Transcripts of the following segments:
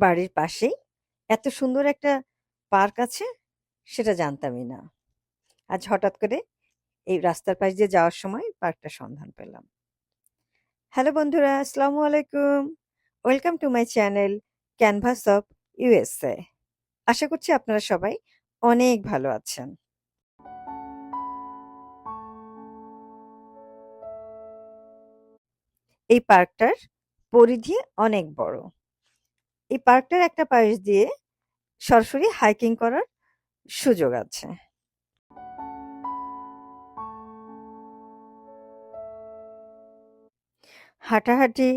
বাড়ির পাশেই এত সুন্দর একটা পার্ক আছে সেটা জানতামই না। আজ হঠাৎ করে এই রাস্তার পাশ দিয়ে যাওয়ার সময় পার্কটার সন্ধান পেলাম। হ্যালো বন্ধুরা, আসসালামু আলাইকুম। Welcome to my channel canvas of USA. আশা করছি আপনারা সবাই অনেক ভালো আছেন। এই পার্কটার পরিধি অনেক বড়। এই পার্কটার একটা পাশ দিয়ে সরাসরি হাইকিং করার সুযোগ আছে। হাঁটাহাঁটি,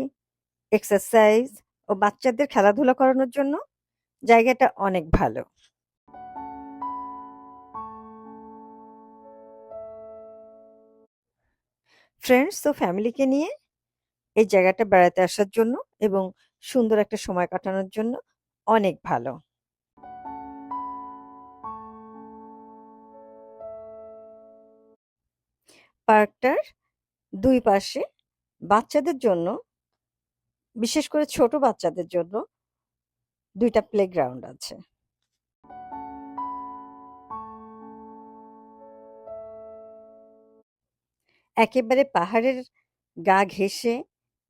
এক্সারসাইজ ও বাচ্চাদের খেলাধুলা করানোর জন্য জায়গাটা অনেক ভালো। ফ্রেন্ডস ও ফ্যামিলিকে নিয়ে এই জায়গাটা বেড়াতে আসার জন্য এবং সুন্দর একটা সময় কাটানোর জন্য অনেক ভালো। পার্কটার দুই পাশে বাচ্চাদের জন্য, বিশেষ করে ছোট বাচ্চাদের জন্য দুইটা প্লেগ্রাউন্ড আছে। একেবারে পাহাড়ের গা ঘেঁষে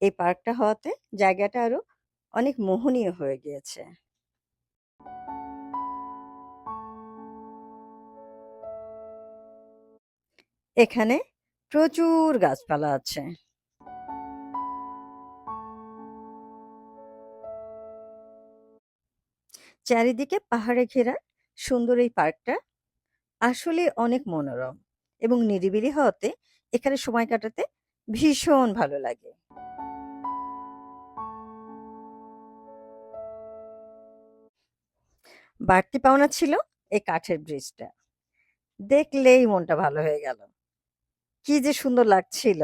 এই পার্কটা হওয়াতে জায়গাটা আরো অনেক মোহনীয় হয়ে গিয়েছে। এখানে প্রচুর গাছপালা আছে। চারিদিকে পাহাড়ে ঘেরা সুন্দর এই পার্কটা আসলে অনেক মনোরম এবং নিরিবিলি হওয়াতে এখানে সময় কাটাতে ভীষণ ভালো লাগে। বাড়তি পাওনা ছিল এই কাঠের ব্রিজটা, দেখলেই মনটা ভালো হয়ে গেল। কি যে সুন্দর লাগছিল,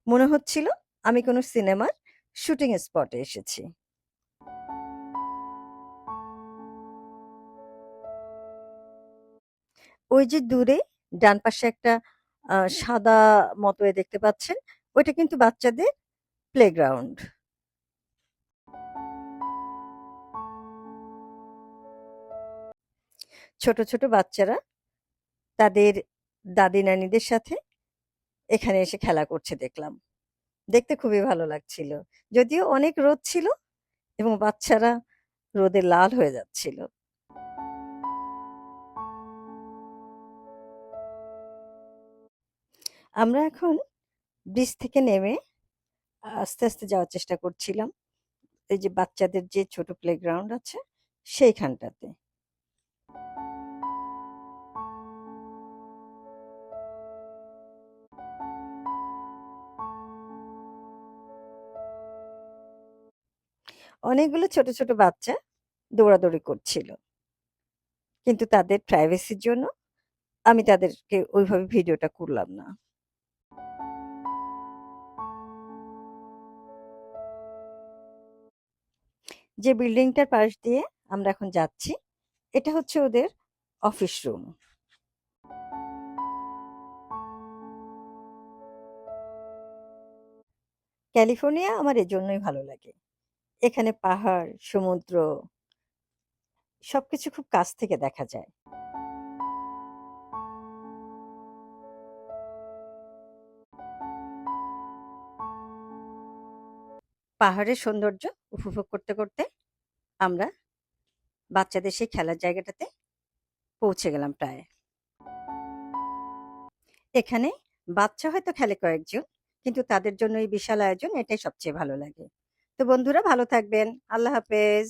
মনে হচ্ছিল আমি কোনো সিনেমার শুটিং স্পটে এসেছি। ওই যে দূরে ডান পাশে একটা সাদা মতো দেখতে পাচ্ছেন, ওইটা কিন্তু বাচ্চাদের প্লেগ্রাউন্ড। ছোট ছোট বাচ্চারা তাদের দাদি নানিদের সাথে এখানে এসে খেলা করছে দেখলাম। দেখতে খুবই ভালো লাগছিল। যদিও অনেক রোদ ছিল এবং বাচ্চারা রোদে লাল হয়ে যাচ্ছিল। আমরা এখন ব্রিজ থেকে নেমে আস্তে আস্তে যাওয়ার চেষ্টা করছিলাম এই যে বাচ্চাদের যে ছোট প্লেগ্রাউন্ড আছে সেইখানটাতে। অনেকগুলো ছোট ছোট বাচ্চা দৌড়াদৌড়ি করছিল, কিন্তু তাদের প্রাইভেসির জন্য আমি তাদেরকে ওইভাবে ভিডিওটা করলাম না। যে বিল্ডিংটার পাশ দিয়ে আমরা এখন যাচ্ছি, এটা হচ্ছে ওদের অফিস রুম। ক্যালিফোর্নিয়া আমার এজন্যই ভালো লাগে। এখানে পাহাড়, সমুদ্র সবকিছু খুব কাছ থেকে দেখা যায়। পাহাড়ের সৌন্দর্য উপভোগ করতে করতে আমরা বাচ্চাদের সেই খেলার জায়গাটাতে পৌঁছে গেলাম প্রায়। এখানে বাচ্চা হয়তো খেলে কয়েকজন, কিন্তু তাদের জন্য এই বিশাল আয়োজন এটাই সবচেয়ে ভালো লাগে। তো বন্ধুরা ভালো থাকবেন। আল্লাহ হাফেজ।